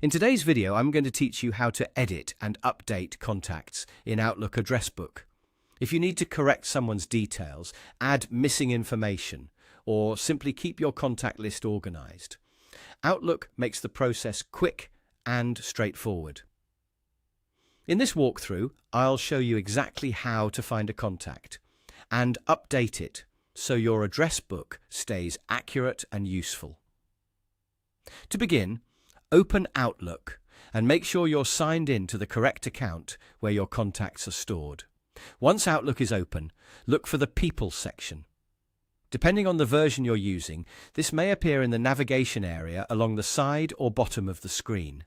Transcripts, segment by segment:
In today's video, I'm going to teach you how to edit and update contacts in Outlook Address Book. If you need to correct someone's details, add missing information, or simply keep your contact list organized, Outlook makes the process quick and straightforward. In this walkthrough, I'll show you exactly how to find a contact and update it so your address book stays accurate and useful. To begin, open Outlook and make sure you're signed in to the correct account where your contacts are stored. Once Outlook is open, look for the People section. Depending on the version you're using, this may appear in the navigation area along the side or bottom of the screen.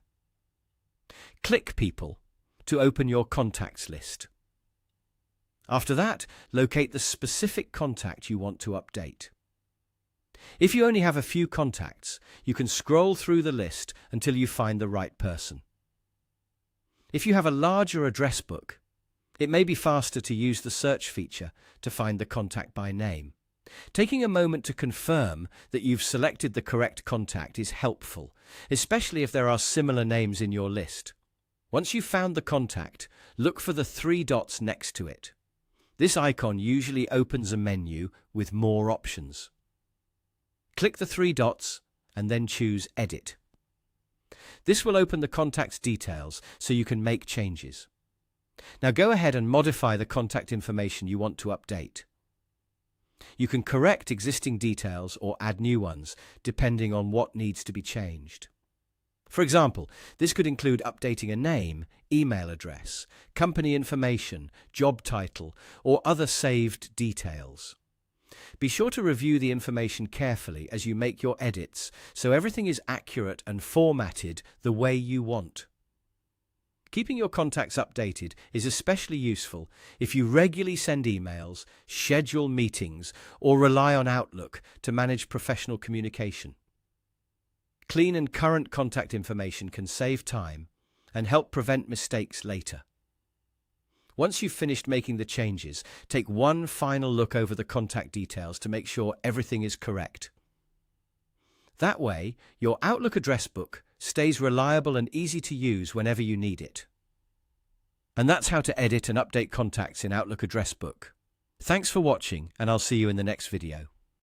Click People to open your contacts list. After that, locate the specific contact you want to update. If you only have a few contacts, you can scroll through the list until you find the right person. If you have a larger address book, it may be faster to use the search feature to find the contact by name. Taking a moment to confirm that you've selected the correct contact is helpful, especially if there are similar names in your list. Once you've found the contact, look for the three dots next to it. This icon usually opens a menu with more options. Click the three dots and then choose Edit. This will open the contact's details so you can make changes. Now go ahead and modify the contact information you want to update. You can correct existing details or add new ones, depending on what needs to be changed. For example, this could include updating a name, email address, company information, job title, or other saved details. Be sure to review the information carefully as you make your edits so everything is accurate and formatted the way you want. Keeping your contacts updated is especially useful if you regularly send emails, schedule meetings, or rely on Outlook to manage professional communication. Clean and current contact information can save time and help prevent mistakes later. Once you've finished making the changes, take one final look over the contact details to make sure everything is correct. That way, your Outlook address book stays reliable and easy to use whenever you need it. And that's how to edit and update contacts in Outlook Address Book. Thanks for watching, and I'll see you in the next video.